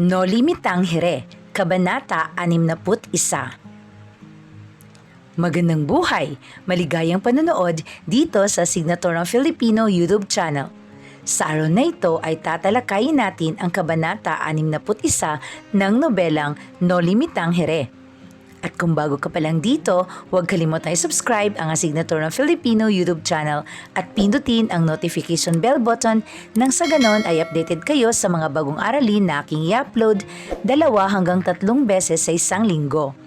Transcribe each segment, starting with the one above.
No Limitang Here, Kabanata 61. Magandang buhay! Maligayang panonood dito sa Signaturang Filipino YouTube channel. Sa araw na ito ay tatalakayin natin ang Kabanata 61 ng nobelang No Limitang Here. At kung bago ka pa lang dito, huwag kalimutang i-subscribe ang Signaturang Filipino YouTube channel at pindutin ang notification bell button nang sa ganon ay updated kayo sa mga bagong aralin na aking i-upload 2 hanggang 3 beses sa isang linggo.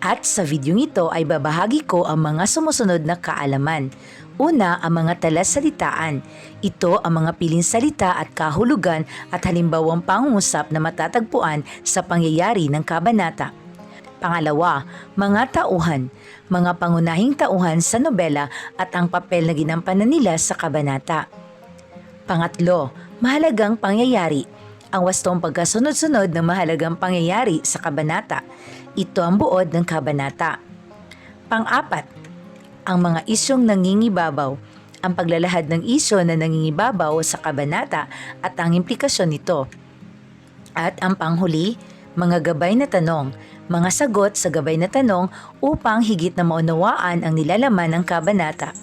At sa video ito ay babahagi ko ang mga sumusunod na kaalaman. Una, ang mga talasalitaan. Ito ang mga piling salita at kahulugan at halimbawang pangungusap na matatagpuan sa pangyayari ng kabanata. Pangalawa, mga tauhan, mga pangunahing tauhan sa nobela at ang papel na ginampanan nila sa kabanata. Pangatlo, mahalagang pangyayari, ang wastong pagkasunod-sunod ng mahalagang pangyayari sa kabanata. Ito ang buod ng kabanata. Pang-apat, ang mga isyong nangingibabaw, ang paglalahad ng isyo na nangingibabaw sa kabanata at ang implikasyon nito. At ang panghuli, mga gabay na tanong, mga sagot sa gabay na tanong upang higit na maunawaan ang nilalaman ng kabanata.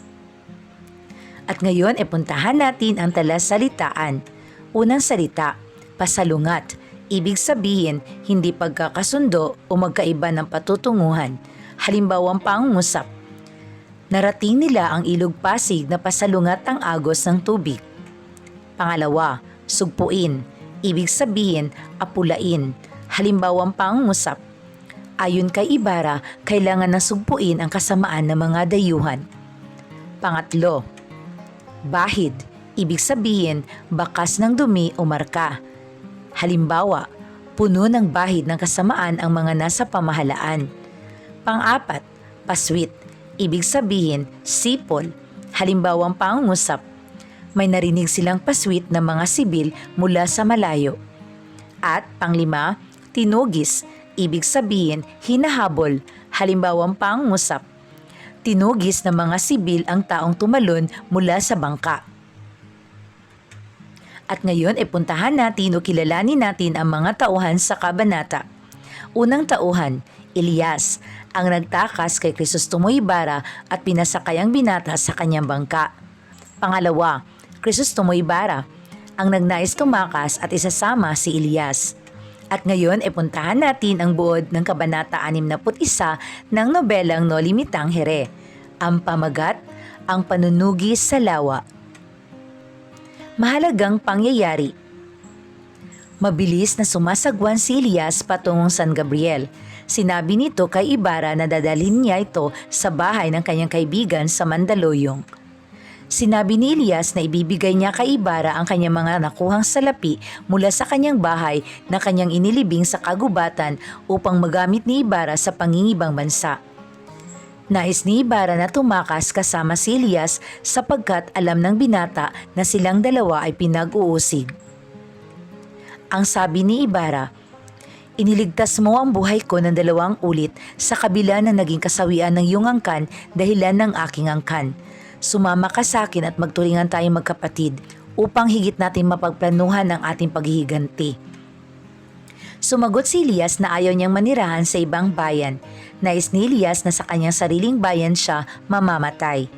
At ngayon ay puntahan natin ang talasalitaan. Unang salita, pasalungat. Ibig sabihin, hindi pagkakasundo o magkaiba ng patutunguhan. Halimbawang pangungusap. Narating nila ang ilog Pasig na pasalungat ang agos ng tubig. Pangalawa, sugpuin. Ibig sabihin, apulain. Halimbawang pangungusap. Ayon kay Ibarra, kailangan na sugpuin ang kasamaan ng mga dayuhan. Pangatlo, bahid. Ibig sabihin, bakas ng dumi o marka. Halimbawa, puno ng bahid ng kasamaan ang mga nasa pamahalaan. Pang-apat, paswit. Ibig sabihin, sipol. Halimbawang pangungusap. May narinig silang paswit ng mga sibil mula sa malayo. At panglima, tinugis. Ibig sabihin, hinahabol, halimbawang pangungusap. Tinugis ng mga sibil ang taong tumalon mula sa bangka. At ngayon ay puntahan natin o kilalanin natin ang mga tauhan sa kabanata. Unang tauhan, Elias, ang nagtakas kay Crisostomo Ibarra at pinasakay ang binata sa kanyang bangka. Pangalawa, Crisostomo Ibarra, ang nagnais tumakas at isasama si Elias. At ngayon ay puntahan natin ang buod ng Kabanata 61 ng nobelang No Limitang Here. Ang pamagat, ang panunugi sa lawa. Mahalagang pangyayari. Mabilis na sumasagwan si Elias patungong San Gabriel. Sinabi nito kay Ibarra na dadalhin niya ito sa bahay ng kanyang kaibigan sa Mandaluyong. Sinabi ni Elias na ibibigay niya kay Ibarra ang kanyang mga nakuhang salapi mula sa kanyang bahay na kanyang inilibing sa kagubatan upang magamit ni Ibarra sa pangingibang bansa. Nais ni Ibarra na tumakas kasama si Elias sapagkat alam ng binata na silang dalawa ay pinag-uusig. Ang sabi ni Ibarra, "Iniligtas mo ang buhay ko ng 2 ulit sa kabila ng naging kasawian ng iyong angkan dahilan ng aking angkan. Sumama ka sa akin at magturingan tayong magkapatid upang higit natin mapagplanuhan ang ating paghihiganti." Sumagot si Elias na ayaw niyang manirahan sa ibang bayan. Nais ni Elias na sa kanyang sariling bayan siya mamamatay.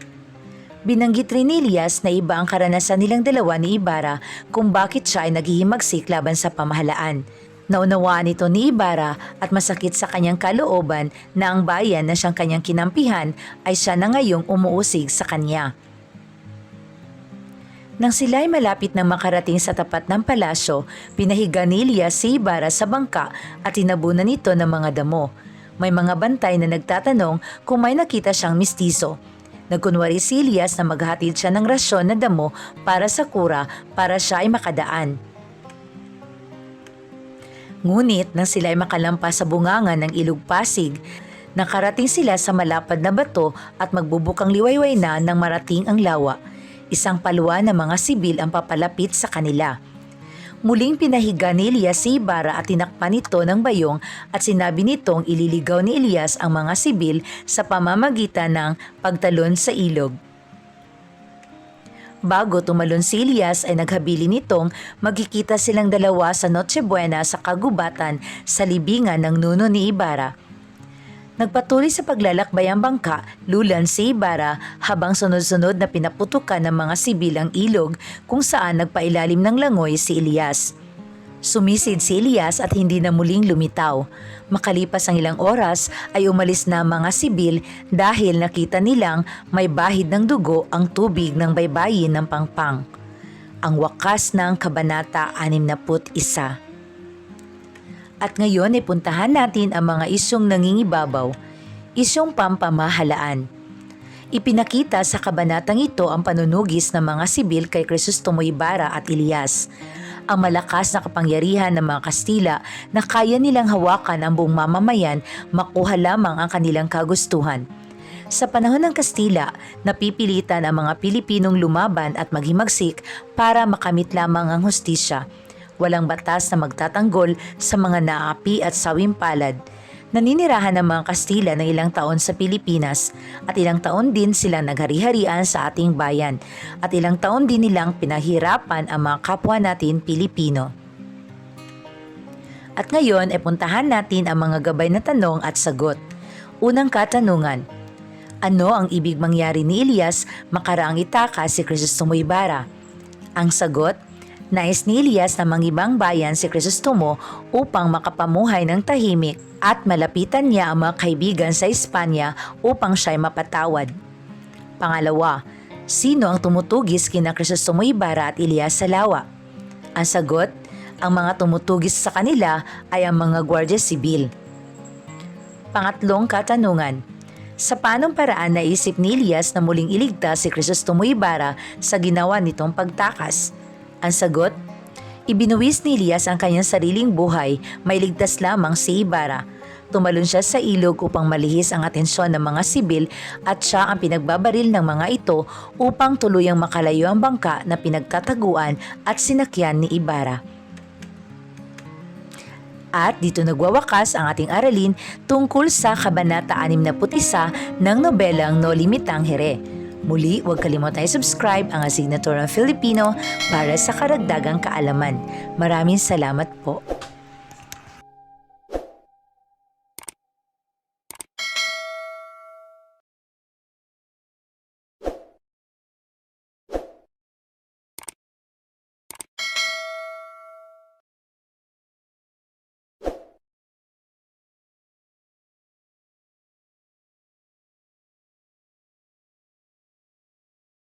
Binanggit rin ni Elias na iba ang karanasan nilang dalawa ni Ibarra kung bakit siya ay naghihimagsik laban sa pamahalaan. Naunawaan ito ni Ibarra at masakit sa kanyang kalooban na ang bayan na siyang kanyang kinampihan ay siya na ngayong umuusig sa kanya. Nang sila ay malapit na makarating sa tapat ng palasyo, pinahiga ni Elias si Ibarra sa bangka at tinabunan nito ng mga damo. May mga bantay na nagtatanong kung may nakita siyang mistiso. Nagkunwari si Elias na maghatid siya ng rasyon na damo para sa kura para siya ay makadaan. Ngunit nang sila ay makalampas sa bungangan ng ilog Pasig, nakarating sila sa malapad na bato at magbubukang liwayway na nang marating ang lawa. Isang paluan ng mga sibil ang papalapit sa kanila. Muling pinahiga ni Elias si Ibarra at tinakpan ito ng bayong at sinabi nitong ililigaw ni Elias ang mga sibil sa pamamagitan ng pagtalon sa ilog. Bago tumalon si Elias ay naghabili nitong magkikita silang dalawa sa Noche Buena sa kagubatan sa libingan ng nuno ni Ibarra. Nagpatuloy sa paglalakbay ang bangka, lulan si Ibarra habang sunod-sunod na pinaputukan ng mga sibil ang ilog kung saan nagpailalim ng langoy si Elias. Sumisid si Elias at hindi na muling lumitaw. Makalipas ang ilang oras ay umalis na ang mga sibil dahil nakita nilang may bahid ng dugo ang tubig ng baybayin ng Pangpang. Ang wakas ng Kabanata 61. At ngayon ay puntahan natin ang mga isyong nangingibabaw, isyong pampamahalaan. Ipinakita sa kabanatang ito ang panunugis ng mga sibil kay Crisostomo Ibarra at Elias. Ang malakas na kapangyarihan ng mga Kastila na kaya nilang hawakan ang buong mamamayan makuha lamang ang kanilang kagustuhan. Sa panahon ng Kastila, napipilitan ang mga Pilipinong lumaban at maghimagsik para makamit lamang ang hustisya. Walang batas na magtatanggol sa mga naapi at sawimpalad. Naninirahan ng mga Kastila ng ilang taon sa Pilipinas at ilang taon din silang naghari-harian sa ating bayan at ilang taon din nilang pinahirapan ang mga kapwa natin Pilipino. At ngayon ay puntahan natin ang mga gabay na tanong at sagot. Unang katanungan, ano ang ibig mangyari ni Elias makaraang itakas si Crisostomo Ibarra? Ang sagot, nais ni Elias na mangibang bayan si Crisostomo upang makapamuhay ng tahimik at malapitan niya ang mga kaibigan sa Espanya upang siya'y mapatawad. Pangalawa, sino ang tumutugis kina Crisostomo Ibarra at Elias Salawa? Ang sagot, ang mga tumutugis sa kanila ay ang mga Guardia Sibil. Pangatlong katanungan, sa paanong paraan naisip ni Elias na muling iligtas si Crisostomo Ibarra sa ginawa nitong pagtakas? Ang sagot, ibinuwis ni Elias ang kanyang sariling buhay, may ligtas lamang si Ibarra. Tumalon siya sa ilog upang malihis ang atensyon ng mga sibil at siya ang pinagbabaril ng mga ito upang tuluyang makalayo ang bangka na pinagtataguan at sinakyan ni Ibarra. At dito nagwawakas ang ating aralin tungkol sa Kabanata 61 ng nobelang No Limitang Here. Muli, huwag kalimutan i-subscribe ang Asignaturang Filipino para sa karagdagang kaalaman. Maraming salamat po.